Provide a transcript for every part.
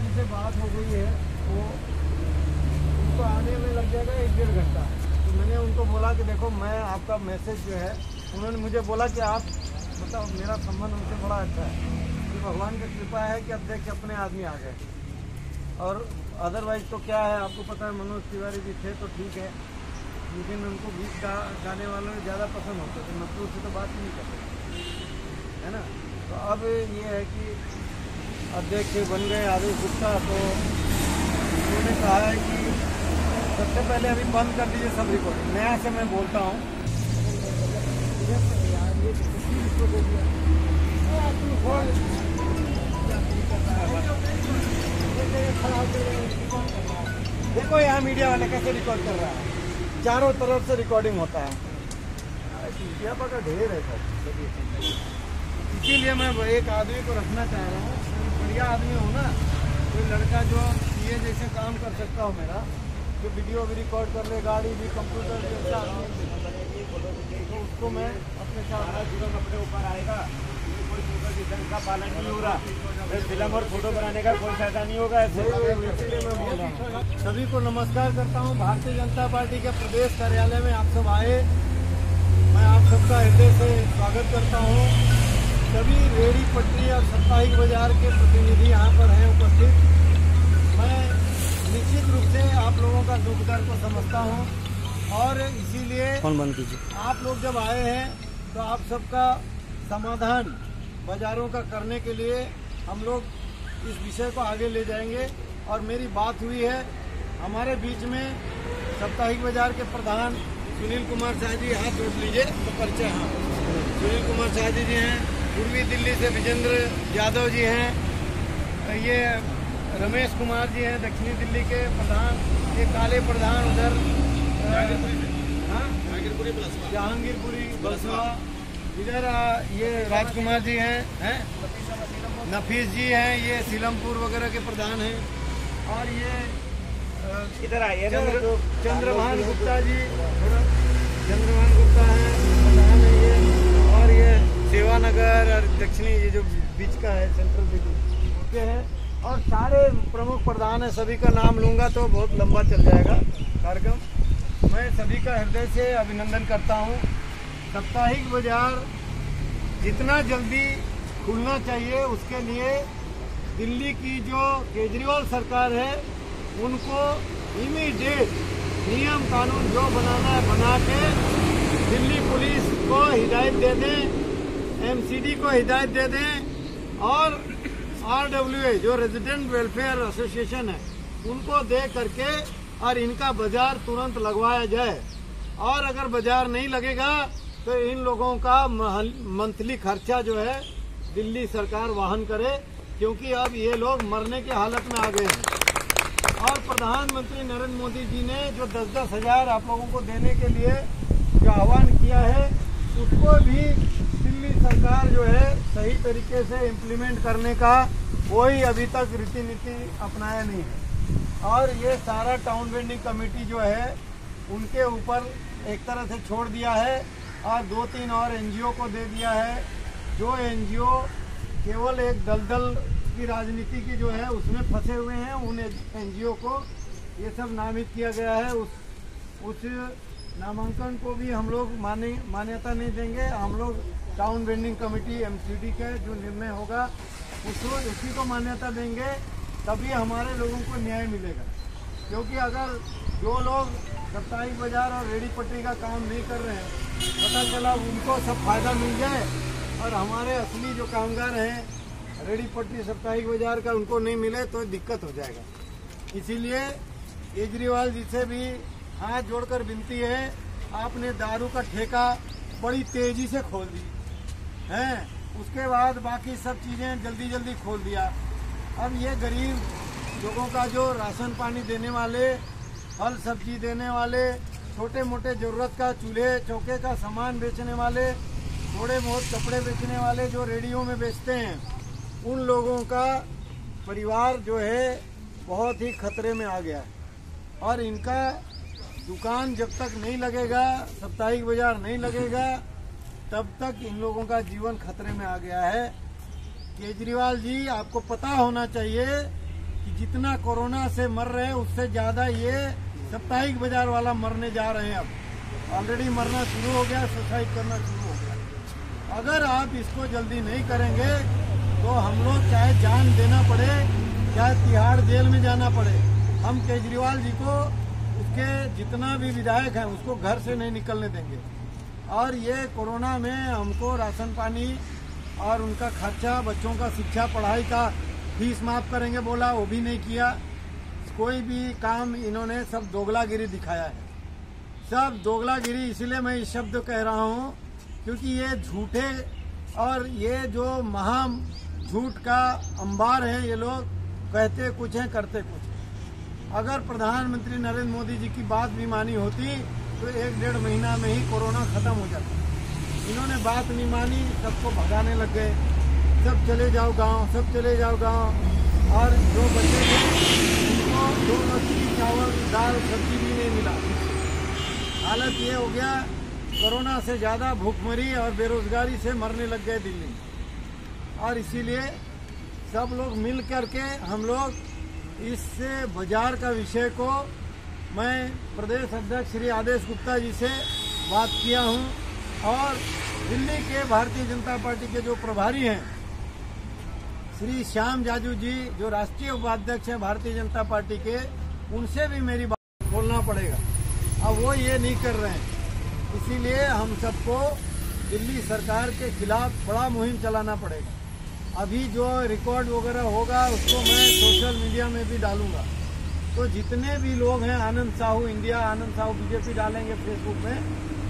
जी से बात हो गई है, वो उनको आने में लग जाएगा 1-1.5 घंटा। तो मैंने उनको बोला कि देखो मैं आपका मैसेज जो है, उन्होंने मुझे बोला कि आप मतलब मेरा संबंध उनसे बड़ा अच्छा है कि भगवान की कृपा है कि अब देख के अपने आदमी आ गए। और अदरवाइज तो क्या है, आपको पता है मनोज तिवारी भी थे तो ठीक है, लेकिन उनको गीत गाने वालों में ज़्यादा पसंद होते थे, मतलब से तो बात ही नहीं करते, है ना। तो अब ये है कि अध्यक्ष बन गए आदेश गुप्ता, तो उन्होंने कहा है कि सबसे पहले अभी बंद कर दीजिए सब रिकॉर्डिंग, नया से मैं बोलता हूँ। देखो यहाँ मीडिया वाले कैसे रिकॉर्ड कर रहा है, चारों तरफ से रिकॉर्डिंग होता है, मीडिया का ढेर है सर। इसीलिए मैं एक आदमी को रखना चाह रहा हूँ, बढ़िया आदमी हो ना, कोई लड़का जो ये जैसे काम कर सकता हो मेरा, जो वीडियो भी रिकॉर्ड कर ले, गाड़ी भी, कंप्यूटर जैसा आदमी, तो उसको मैं अपने साथ जीवन अपने ऊपर आएगा। कोई सोशल डिस्टेंस का पालन नहीं हो रहा, फिल्म और फोटो बनाने का कोई फायदा नहीं होगा। इसलिए मैं बोल रहा हूँ। सभी को नमस्कार करता हूँ। भारतीय जनता पार्टी के प्रदेश कार्यालय में आप सब आए, मैं आप सबका हृदय से स्वागत करता हूँ। सभी रेहड़ी पटरी और साप्ताहिक बाजार के प्रतिनिधि यहाँ पर हैं उपस्थित। मैं निश्चित रूप से आप लोगों का दुख दर्द को समझता हूँ और इसीलिए आप लोग जब आए हैं तो आप सबका समाधान बाजारों का करने के लिए हम लोग इस विषय को आगे ले जाएंगे। और मेरी बात हुई है, हमारे बीच में साप्ताहिक बाजार के प्रधान सुनील कुमार शाह जी, हाथ जोड़ लीजिए तो परिचय। हाँ, सुनील कुमार शाह जी हैं। पूर्वी दिल्ली से विजेंद्र यादव जी हैं। ये रमेश कुमार जी हैं, दक्षिणी दिल्ली के प्रधान। ये काले प्रधान उधर जहांगीरपुरी बलसवा। इधर ये राजकुमार जी हैं, नफीस जी हैं, ये सीलमपुर वगैरह के प्रधान हैं। और ये इधर आइए चंद्रभान गुप्ता जी, चंद्रभान गुप्ता हैं, प्रधान है ये। और ये सेवानगर और दक्षिणी, ये जो बीच का है सेंट्रल दिल्ली के हैं। और सारे प्रमुख प्रधान हैं, सभी का नाम लूँगा तो बहुत लंबा चल जाएगा कार्यक्रम। मैं सभी का हृदय से अभिनंदन करता हूँ। साप्ताहिक बाजार जितना जल्दी खुलना चाहिए, उसके लिए दिल्ली की जो केजरीवाल सरकार है उनको इमीडिएट नियम कानून जो बनाना है बना के दिल्ली पुलिस को हिदायत दे दें, एमसीडी को हिदायत दे दें और RWA जो रेजिडेंट वेलफेयर एसोसिएशन है उनको दे करके और इनका बाजार तुरंत लगवाया जाए। और अगर बाजार नहीं लगेगा तो इन लोगों का मंथली खर्चा जो है दिल्ली सरकार वहन करे, क्योंकि अब ये लोग मरने की हालत में आ गए हैं। और प्रधानमंत्री नरेंद्र मोदी जी ने जो 10-10 हजार आप लोगों को देने के लिए जो आह्वान किया है, उसको भी दिल्ली सरकार जो है सही तरीके से इम्प्लीमेंट करने का कोई अभी तक रीति नीति अपनाया नहीं है। और ये सारा टाउन वेंडिंग कमेटी जो है उनके ऊपर एक तरह से छोड़ दिया है और 2-3 और NGO को दे दिया है। जो NGO केवल एक दलदल की राजनीति की जो है उसमें फंसे हुए हैं, उन NGO को ये सब नामित किया गया है। उस नामांकन को भी हम लोग मान्यता नहीं देंगे। हम लोग टाउन वेंडिंग कमेटी MCD का जो निर्णय होगा उसी को मान्यता देंगे, तभी हमारे लोगों को न्याय मिलेगा। क्योंकि अगर जो लोग साप्ताहिक बाजार और रेहड़ी पटरी का काम नहीं कर रहे हैं, पता चला उनको सब फायदा मिल जाए और हमारे असली जो कामगार हैं रेहड़ी पटरी साप्ताहिक बाजार का उनको नहीं मिले तो दिक्कत हो जाएगा। इसीलिए केजरीवाल जी से भी हाथ जोड़कर विनती है, आपने दारू का ठेका बड़ी तेजी से खोल दी है, उसके बाद बाकी सब चीजें जल्दी जल्दी खोल दिया। अब ये गरीब लोगों का जो राशन पानी देने वाले, फल सब्जी देने वाले, छोटे मोटे जरूरत का चूल्हे चौके का सामान बेचने वाले, थोड़े बहुत कपड़े बेचने वाले जो रेडियो में बेचते हैं, उन लोगों का परिवार जो है बहुत ही खतरे में आ गया है। और इनका दुकान जब तक नहीं लगेगा, साप्ताहिक बाजार नहीं लगेगा, तब तक इन लोगों का जीवन खतरे में आ गया है। केजरीवाल जी, आपको पता होना चाहिए कि जितना कोरोना से मर रहे हैं उससे ज्यादा ये साप्ताहिक बाजार वाला मरने जा रहे हैं। अब ऑलरेडी मरना शुरू हो गया, सुसाइड करना शुरू हो गया। अगर आप इसको जल्दी नहीं करेंगे तो हम लोग चाहे जान देना पड़े, चाहे तिहाड़ जेल में जाना पड़े, हम केजरीवाल जी को, उसके जितना भी विधायक हैं, उसको घर से नहीं निकलने देंगे। और ये कोरोना में हमको राशन पानी और उनका खर्चा, बच्चों का शिक्षा पढ़ाई का फीस माफ करेंगे बोला, वो भी नहीं किया। कोई भी काम इन्होंने सब दोगलागिरी दिखाया है, सब दोगलागिरी। इसलिए मैं इस शब्द कह रहा हूँ क्योंकि ये झूठे और ये जो महा झूठ का अंबार है, ये लोग कहते कुछ हैं करते कुछ। अगर प्रधानमंत्री नरेंद्र मोदी जी की बात भी मानी होती तो 1-1.5 महीना में ही कोरोना खत्म हो जाता। इन्होंने बात नहीं मानी, सबको भगाने लग गए, सब चले जाओ गांव, सब चले जाओ गांव। और जो बच्चे थे उनको 2 वक्त की चावल दाल सब्जी भी नहीं मिला। हालत ये हो गया, कोरोना से ज्यादा भूखमरी और बेरोजगारी से मरने लग गए दिल्ली में। और इसीलिए सब लोग मिल करके हम लोग इस बाजार का विषय को मैं प्रदेश अध्यक्ष श्री आदेश गुप्ता जी से बात किया हूं और दिल्ली के भारतीय जनता पार्टी के जो प्रभारी हैं श्री श्याम जाजू जी, जो राष्ट्रीय उपाध्यक्ष हैं भारतीय जनता पार्टी के, उनसे भी मेरी बात बोलना पड़ेगा। अब वो ये नहीं कर रहे हैं, इसीलिए हम सबको दिल्ली सरकार के खिलाफ बड़ा मुहिम चलाना पड़ेगा। अभी जो रिकॉर्ड वगैरह होगा उसको मैं सोशल मीडिया में भी डालूंगा। तो जितने भी लोग हैं, आनंद साहू इंडिया, आनंद साहू बीजेपी डालेंगे फेसबुक में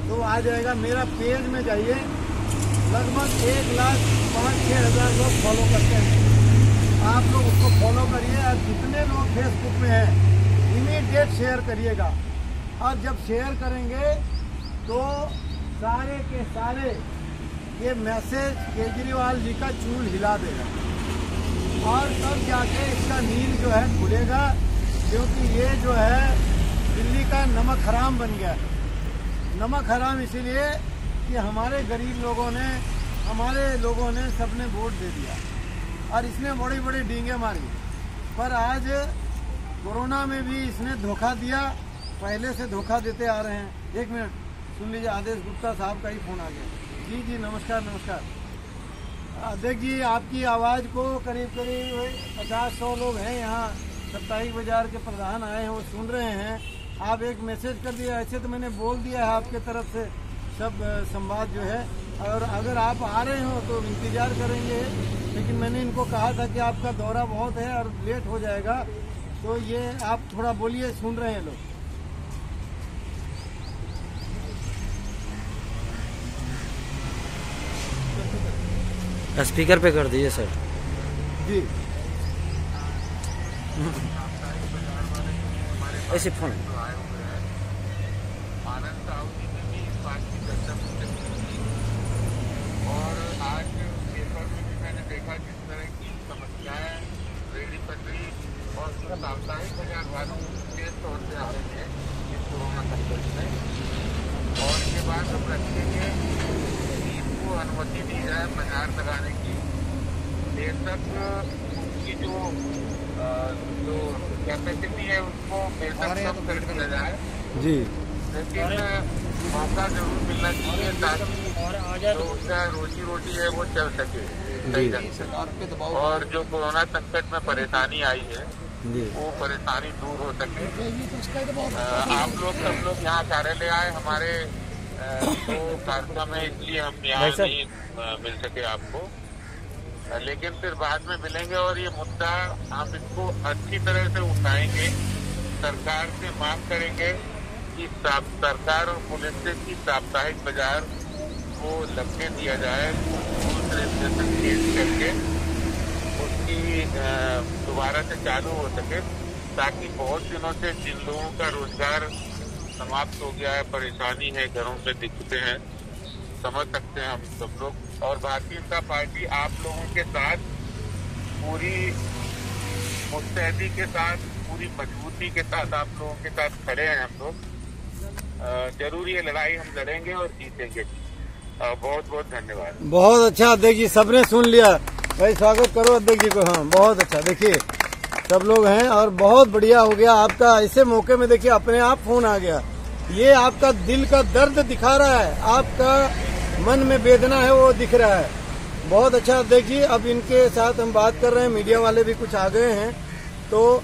तो आ जाएगा। मेरा पेज में जाइए, लगभग 1,05,6 हज़ार लोग फॉलो करते हैं। आप लोग उसको फॉलो करिए और जितने लोग फेसबुक में हैं इमीडिएट शेयर करिएगा। और जब शेयर करेंगे तो सारे के सारे ये मैसेज केजरीवाल जी का चूल हिला देगा और तब जाके इसका नींद जो है खुलेगा। क्योंकि ये जो है दिल्ली का नमक हराम बन गया है। नमक हराम इसीलिए कि हमारे गरीब लोगों ने, हमारे लोगों ने सबने वोट दे दिया और इसने बड़ी बड़ी डींगे मारी। पर आज कोरोना में भी इसने धोखा दिया, पहले से धोखा देते आ रहे हैं। 1 मिनट सुन लीजिए, आदेश गुप्ता साहब का ही फोन आ गया। जी नमस्कार। नमस्कार अध्यक्ष जी, आपकी आवाज़ को करीब 50-100 लोग हैं यहाँ, साप्ताहिक बाजार के प्रधान आए हैं, वो सुन रहे हैं। आप एक मैसेज कर दिया, ऐसे तो मैंने बोल दिया है आपके तरफ से सब संवाद जो है। और अगर आप आ रहे हो तो इंतजार करेंगे, लेकिन मैंने इनको कहा था कि आपका दौरा बहुत है और लेट हो जाएगा, तो ये आप थोड़ा बोलिए, सुन रहे हैं लोग। स्पीकर पे कर दीजिए सर जी। ऐसे फोन आनंद साहू जी ने भी इस बात की चर्चा और आज पेपर में भी मैंने देखा जिस तरह की समस्याएं रेहड़ी पटरी और साप्ताहिक बाजार वालों के तौर से आ रही है इस कोरोना संकट में। और इसके बाद हम रखेंगे कि इनको अनुमति दी जाए बाजार लगाने की। देर तक उनकी जो कैपेसिटी है उसको बेहतर कम कर दिया जाए जी। लेकिन मौका जरूर मिलना चाहिए ताकि जो उनका रोजी रोटी है वो चल सके सही ढंग से। और जो कोरोना संकट में परेशानी आई है वो परेशानी दूर हो सके। आप लोग सब लोग यहाँ कार्यालय आए, हमारे तो कार्यक्रम है इसलिए हम यहाँ नहीं मिल सके आपको, लेकिन फिर बाद में मिलेंगे और ये मुद्दा हम इसको अच्छी तरह से उठाएंगे, सरकार से मांग करेंगे कि सरकार और पुलिस से की साप्ताहिक बाजार को लगने दिया जाए, रजिस्ट्रेशन चेंज करके उसकी दोबारा से चालू हो सके, ताकि बहुत दिनों से जिन लोगों का रोजगार समाप्त हो गया है, परेशानी है, घरों में दिक्कतें हैं, समझ सकते हैं हम सब लोग। और भारतीय जनता पार्टी आप लोगों के साथ पूरी मुस्तैदी के साथ, पूरी मजबूती के साथ आप लोगों के साथ खड़े हैं। हम लोग जरूरी है, लड़ाई हम लड़ेंगे और जीतेंगे। बहुत बहुत धन्यवाद। बहुत अच्छा अध्यक्ष जी, सबने सुन लिया भाई, स्वागत करो अध्यक्ष जी को। हाँ बहुत अच्छा। देखिए सब लोग हैं और बहुत बढ़िया हो गया आपका। ऐसे मौके में देखिए अपने आप फोन आ गया, ये आपका दिल का दर्द दिखा रहा है, आपका मन में वेदना है वो दिख रहा है। बहुत अच्छा। देखिए अब इनके साथ हम बात कर रहे हैं, मीडिया वाले भी कुछ आ गए हैं, तो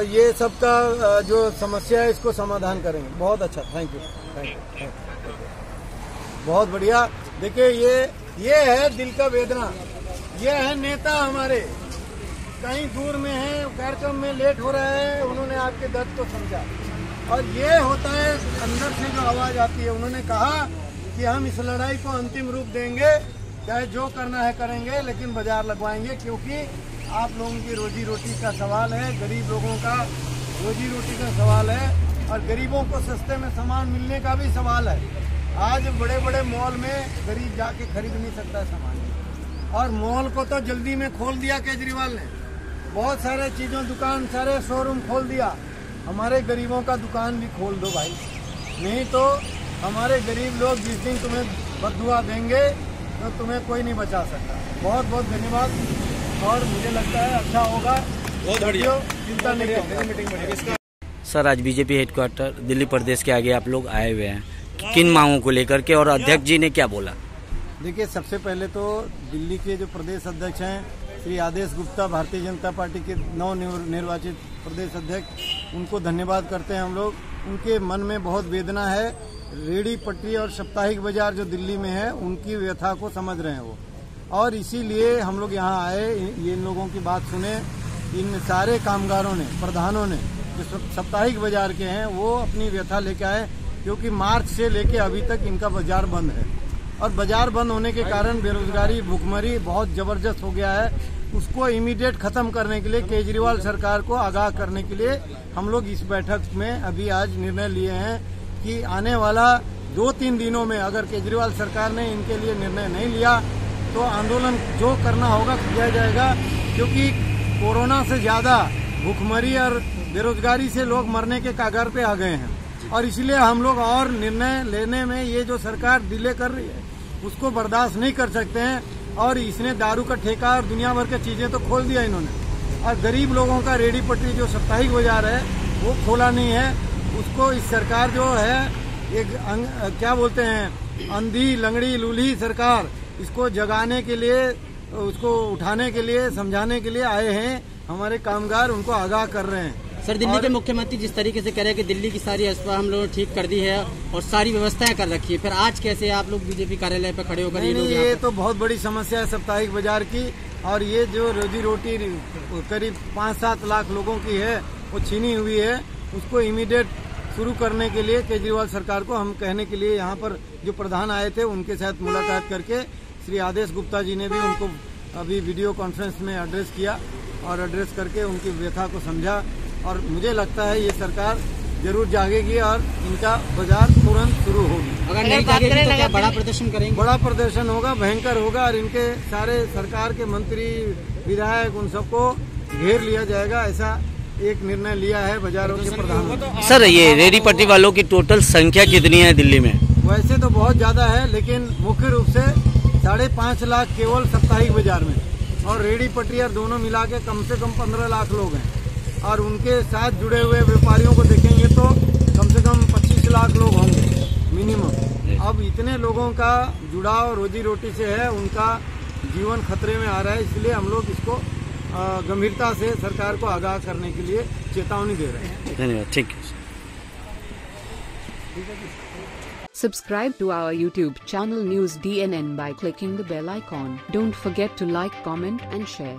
ये सबका जो समस्या है इसको समाधान करेंगे। बहुत अच्छा, थैंक यू। बहुत बढ़िया। देखिए ये है दिल का वेदना, ये है नेता हमारे, कहीं दूर में है, कार्यक्रम में लेट हो रहा है, उन्होंने आपके दर्द को समझा। और ये होता है अंदर से जो आवाज आती है, उन्होंने कहा कि हम इस लड़ाई को अंतिम रूप देंगे, चाहे जो करना है करेंगे, लेकिन बाजार लगवाएंगे, क्योंकि आप लोगों की रोजी रोटी का सवाल है, गरीब लोगों का रोजी रोटी का सवाल है, और गरीबों को सस्ते में सामान मिलने का भी सवाल है। आज बड़े बड़े मॉल में गरीब जाके खरीद नहीं सकता सामान, और मॉल को तो जल्दी में खोल दिया केजरीवाल ने, बहुत सारे चीजों दुकान, सारे शोरूम खोल दिया। हमारे गरीबों का दुकान भी खोल दो भाई, नहीं तो हमारे गरीब लोग जिस दिन तुम्हें बददुआ देंगे तो तुम्हें कोई नहीं बचा सकता। बहुत बहुत धन्यवाद, और मुझे लगता है अच्छा होगा, बहुत बढ़िया, चिंता नहीं करें। सर आज बीजेपी हेडक्वार्टर दिल्ली प्रदेश के आगे आप लोग आए हुए हैं, किन मांगों को लेकर के और अध्यक्ष जी ने क्या बोला? देखिए सबसे पहले तो दिल्ली के जो प्रदेश अध्यक्ष हैं श्री आदेश गुप्ता, भारतीय जनता पार्टी के नव निर्वाचित प्रदेश अध्यक्ष, उनको धन्यवाद करते हैं हम लोग। उनके मन में बहुत वेदना है, रेहड़ी पटरी और साप्ताहिक बाजार जो दिल्ली में है उनकी व्यथा को समझ रहे हैं वो, और इसीलिए हम लोग यहाँ आए, ये इन लोगों की बात सुने। इन सारे कामगारों ने, प्रधानों ने जो साप्ताहिक बाजार के हैं वो अपनी व्यथा लेके आए, क्योंकि मार्च से लेके अभी तक इनका बाजार बंद है, और बाजार बंद होने के कारण बेरोजगारी, भुखमरी बहुत जबरदस्त हो गया है। उसको इमीडिएट खत्म करने के लिए केजरीवाल सरकार को आगाह करने के लिए हम लोग इस बैठक में अभी आज निर्णय लिए हैं कि आने वाला 2-3 दिनों में अगर केजरीवाल सरकार ने इनके लिए निर्णय नहीं लिया तो आंदोलन जो करना होगा किया जाएगा, क्योंकि कोरोना से ज्यादा भुखमरी और बेरोजगारी से लोग मरने के कगार पे आ गए हैं, और इसलिए हम लोग और निर्णय लेने में ये जो सरकार डिले कर रही है उसको बर्दाश्त नहीं कर सकते हैं। और इसने दारू का ठेका और दुनिया भर की चीजें तो खोल दिया इन्होंने, और गरीब लोगों का रेहड़ी पटरी जो साप्ताहिक बाजार है वो खोला नहीं है। उसको इस सरकार जो है एक क्या बोलते हैं, अंधी लंगड़ी लूली सरकार, इसको जगाने के लिए, उसको उठाने के लिए, समझाने के लिए आए हैं हमारे कामगार, उनको आगाह कर रहे हैं। सर दिल्ली के मुख्यमंत्री जिस तरीके से कह रहे हैं कि दिल्ली की सारी अस्पताल हम लोगों ने ठीक कर दी है और सारी व्यवस्थाएं कर रखी है, फिर आज कैसे आप लोग बीजेपी कार्यालय पर खड़े होकर? ये तो बहुत बड़ी समस्या है साप्ताहिक बाजार की, और ये जो रोजी रोटी करीब 5-7 लाख लोगों की है वो छीनी हुई है, उसको इमीडिएट शुरू करने के लिए केजरीवाल सरकार को हम कहने के लिए यहाँ पर जो प्रधान आए थे उनके साथ मुलाकात करके श्री आदेश गुप्ता जी ने भी उनको अभी वीडियो कॉन्फ्रेंस में एड्रेस किया, और एड्रेस करके उनकी व्यथा को समझा। और मुझे लगता है ये सरकार जरूर जागेगी और इनका बाजार तुरंत शुरू होगी। अगर नहीं जागेगी तो क्या बड़ा प्रदर्शन करेंगे? बड़ा प्रदर्शन होगा, भयंकर होगा, और इनके सारे सरकार के मंत्री, विधायक, उन सबको घेर लिया जाएगा, ऐसा एक निर्णय लिया है बाजारों के प्रधान। सर ये रेहड़ी पटरी वालों की टोटल संख्या कितनी है दिल्ली में? वैसे तो बहुत ज्यादा है, लेकिन मुख्य रूप से 5.5 लाख केवल साप्ताहिक बाजार में, और रेहड़ी पटरी दोनों मिला के कम से कम 15 लाख लोग हैं, और उनके साथ जुड़े हुए व्यापारियों को देखेंगे तो कम से कम 25 लाख लोग होंगे मिनिमम। अब इतने लोगों का जुड़ाव रोजी रोटी से है, उनका जीवन खतरे में आ रहा है, इसलिए हम लोग इसको गंभीरता से सरकार को आगाह करने के लिए चेतावनी दे रहे हैं। धन्यवाद। ठीक है। Subscribe to our YouTube channel News DNN by clicking the bell icon. Don't forget to like, comment and share.